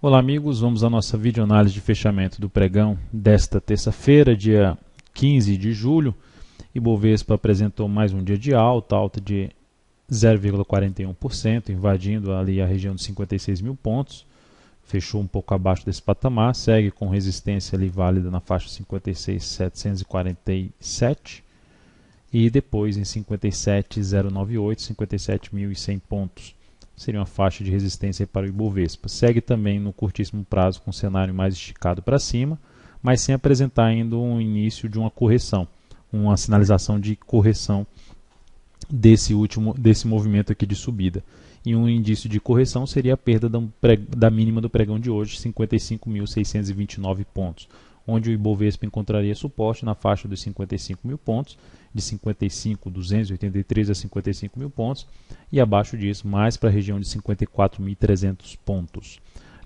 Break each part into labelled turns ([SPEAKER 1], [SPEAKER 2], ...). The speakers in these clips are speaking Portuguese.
[SPEAKER 1] Olá amigos, vamos à nossa videoanálise de fechamento do pregão desta terça-feira, dia 15 de julho. Ibovespa apresentou mais um dia de alta de 0,41%, invadindo ali a região de 56 mil pontos. Fechou um pouco abaixo desse patamar, segue com resistência ali válida na faixa 56.747 e depois em 57.098, 57.100 pontos. Seria uma faixa de resistência para o Ibovespa. Segue também no curtíssimo prazo com um cenário mais esticado para cima, mas sem apresentar ainda um início de uma correção, uma sinalização de correção desse movimento aqui de subida. E um indício de correção seria a perda da mínima do pregão de hoje, 55.629 pontos, onde o Ibovespa encontraria suporte na faixa dos 55 mil pontos, de 55.283 a 55 mil pontos, e abaixo disso, mais para a região de 54.300 pontos.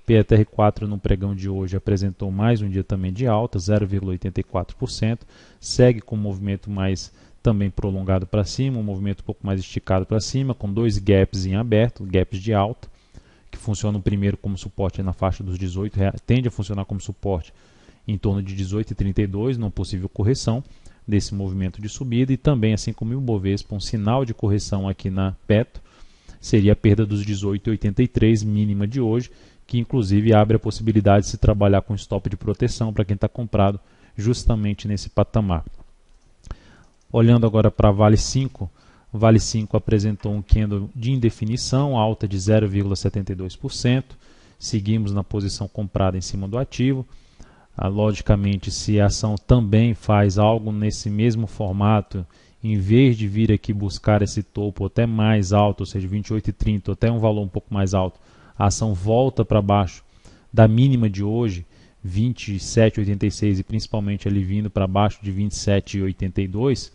[SPEAKER 1] PETR4 no pregão de hoje apresentou mais um dia também de alta, 0,84%, segue com um movimento mais também prolongado para cima, um movimento um pouco mais esticado para cima, com dois gaps em aberto, gaps de alta, que funcionam primeiro como suporte na faixa dos R$18, tende a funcionar como suporte em torno de 18,32, numa possível correção desse movimento de subida, e também, assim como o Ibovespa, um sinal de correção aqui na PETO seria a perda dos 18,83 mínima de hoje, que inclusive abre a possibilidade de se trabalhar com stop de proteção para quem está comprado justamente nesse patamar. Olhando agora para a Vale 5, Vale 5 apresentou um candle de indefinição, alta de 0,72%, seguimos na posição comprada em cima do ativo. Logicamente, se a ação também faz algo nesse mesmo formato, em vez de vir aqui buscar esse topo até mais alto, ou seja, 28,30, até um valor um pouco mais alto, a ação volta para baixo da mínima de hoje, 27,86, e principalmente ali vindo para baixo de 27,82,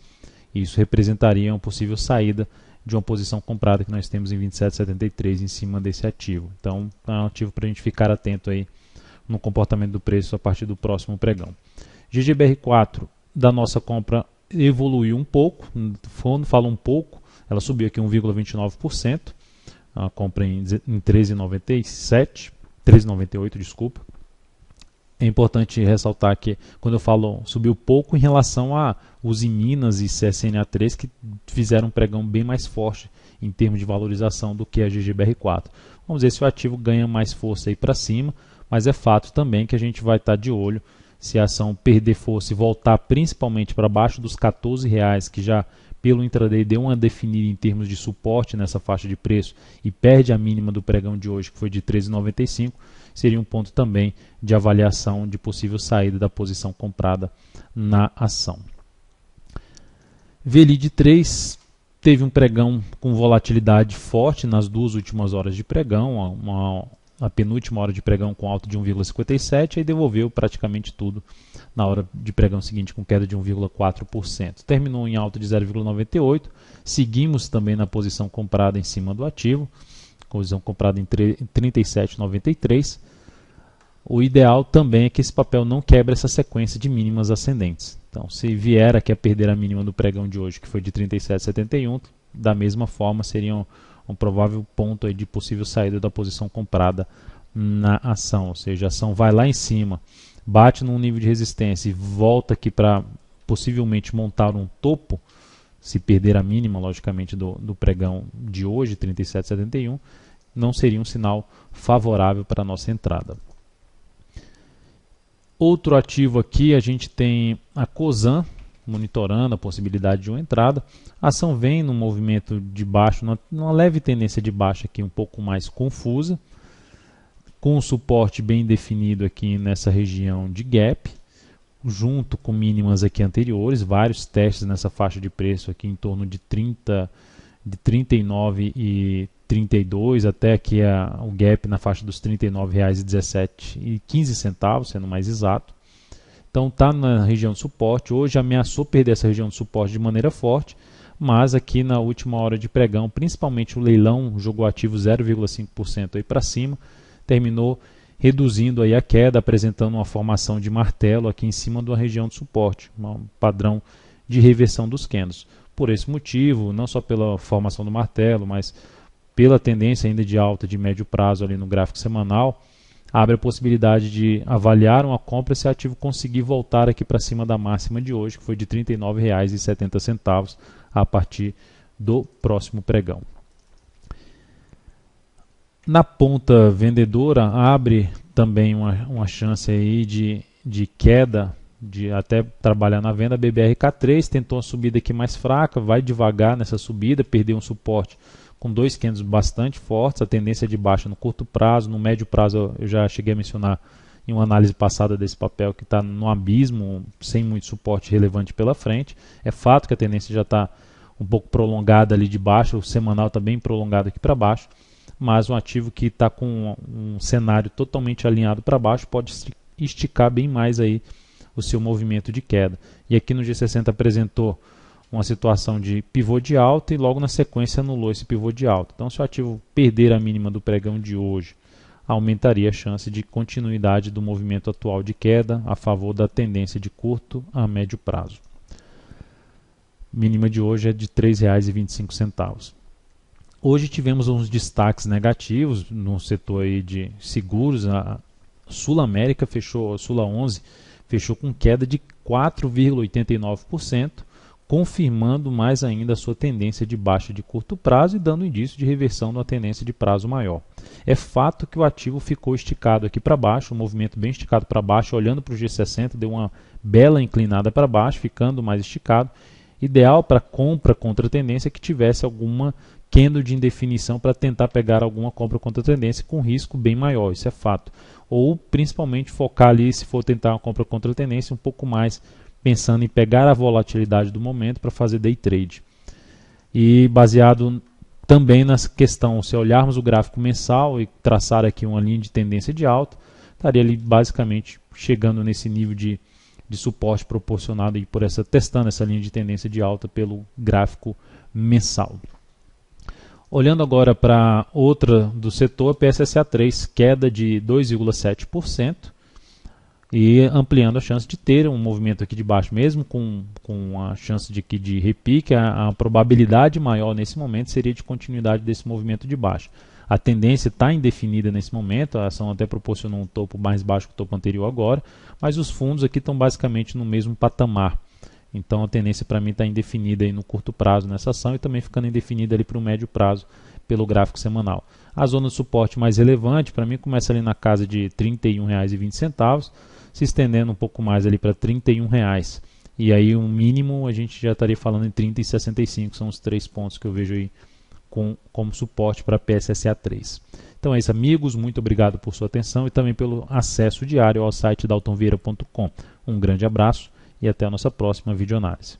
[SPEAKER 1] isso representaria uma possível saída de uma posição comprada que nós temos em 27,73 em cima desse ativo. Então, é um ativo para a gente ficar atento aí no comportamento do preço a partir do próximo pregão. GGBR4 da nossa compra evoluiu um pouco, fala um pouco, ela subiu aqui 1,29%, a compra em 13,98, desculpa. É importante ressaltar que quando eu falo subiu pouco em relação a Usiminas e CSNA3, que fizeram um pregão bem mais forte em termos de valorização do que a GGBR4. Vamos ver se o ativo ganha mais força aí para cima, mas é fato também que a gente vai estar de olho se a ação perder força e voltar principalmente para baixo dos R$14, que já pelo intraday deu uma definida em termos de suporte nessa faixa de preço e perde a mínima do pregão de hoje, que foi de 13,95, seria um ponto também de avaliação de possível saída da posição comprada na ação. VLID 3 teve um pregão com volatilidade forte nas duas últimas horas de pregão, a penúltima hora de pregão com alta de 1,57, e devolveu praticamente tudo na hora de pregão seguinte com queda de 1,4%. Terminou em alta de 0,98, seguimos também na posição comprada em cima do ativo, posição comprada em 37,93. O ideal também é que esse papel não quebre essa sequência de mínimas ascendentes. Então, se vier aqui a perder a mínima do pregão de hoje, que foi de 37,71, da mesma forma seria um provável ponto aí de possível saída da posição comprada na ação, ou seja, a ação vai lá em cima, bate num nível de resistência e volta aqui para possivelmente montar um topo, se perder a mínima, logicamente, do pregão de hoje, 37,71, não seria um sinal favorável para a nossa entrada. Outro ativo aqui, a gente tem a Cosan, monitorando a possibilidade de uma entrada. A ação vem num movimento de baixo, numa leve tendência de baixa aqui um pouco mais confusa, com um suporte bem definido aqui nessa região de gap, junto com mínimas aqui anteriores, vários testes nessa faixa de preço aqui em torno de 39 e 32, até aqui o gap na faixa dos R$ 39,17 sendo mais exato. Então está na região de suporte, hoje ameaçou perder essa região de suporte de maneira forte, mas aqui na última hora de pregão, principalmente o leilão jogou ativo 0,5% aí para cima, terminou reduzindo aí a queda, apresentando uma formação de martelo aqui em cima da região de suporte, um padrão de reversão dos candles. Por esse motivo, não só pela formação do martelo, mas pela tendência ainda de alta de médio prazo ali no gráfico semanal, abre a possibilidade de avaliar uma compra se o ativo conseguir voltar aqui para cima da máxima de hoje, que foi de R$ 39,70 a partir do próximo pregão. Na ponta vendedora, abre também uma chance aí de queda, de até trabalhar na venda. A BBRK3 tentou uma subida aqui mais fraca, vai devagar nessa subida, perdeu um suporte com dois candles bastante fortes, a tendência de baixa no curto prazo. No médio prazo eu já cheguei a mencionar em uma análise passada desse papel que está no abismo, sem muito suporte relevante pela frente. É fato que a tendência já está um pouco prolongada ali de baixo, o semanal está bem prolongado aqui para baixo, mas um ativo que está com um cenário totalmente alinhado para baixo pode esticar bem mais aí o seu movimento de queda. E aqui no G60 apresentou uma situação de pivô de alta e logo na sequência anulou esse pivô de alta. Então, se o ativo perder a mínima do pregão de hoje, aumentaria a chance de continuidade do movimento atual de queda a favor da tendência de curto a médio prazo. Mínima de hoje é de R$ 3,25. Hoje tivemos uns destaques negativos no setor aí de seguros. A Sul América fechou, a Sula 11 fechou com queda de 4,89%, confirmando mais ainda a sua tendência de baixa de curto prazo e dando indício de reversão da tendência de prazo maior. É fato que o ativo ficou esticado aqui para baixo, um movimento bem esticado para baixo, olhando para o G60, deu uma bela inclinada para baixo, ficando mais esticado. Ideal para compra contra tendência que tivesse alguma candle de indefinição para tentar pegar alguma compra contra tendência com risco bem maior, isso é fato. Ou principalmente focar ali, se for tentar uma compra contra tendência, um pouco mais pensando em pegar a volatilidade do momento para fazer day trade. E baseado também nessa questão, se olharmos o gráfico mensal e traçar aqui uma linha de tendência de alta, estaria ali basicamente chegando nesse nível de suporte proporcionado aí por testando essa linha de tendência de alta pelo gráfico mensal. Olhando agora para outra do setor, PSSA3, queda de 2,7% e ampliando a chance de ter um movimento aqui de baixo, mesmo com a chance de repique, a probabilidade maior nesse momento seria de continuidade desse movimento de baixo. A tendência está indefinida nesse momento, a ação até proporcionou um topo mais baixo que o topo anterior agora, mas os fundos aqui estão basicamente no mesmo patamar. Então a tendência para mim está indefinida aí no curto prazo nessa ação e também ficando indefinida ali para o médio prazo pelo gráfico semanal. A zona de suporte mais relevante para mim começa ali na casa de R$ 31,20, se estendendo um pouco mais ali para R$ 31. E aí um mínimo a gente já estaria falando em 30,65, são os 3 pontos que eu vejo aí como suporte para a PSSA3. Então é isso, amigos, muito obrigado por sua atenção e também pelo acesso diário ao site daltonvieira.com. Um grande abraço e até a nossa próxima videoanálise.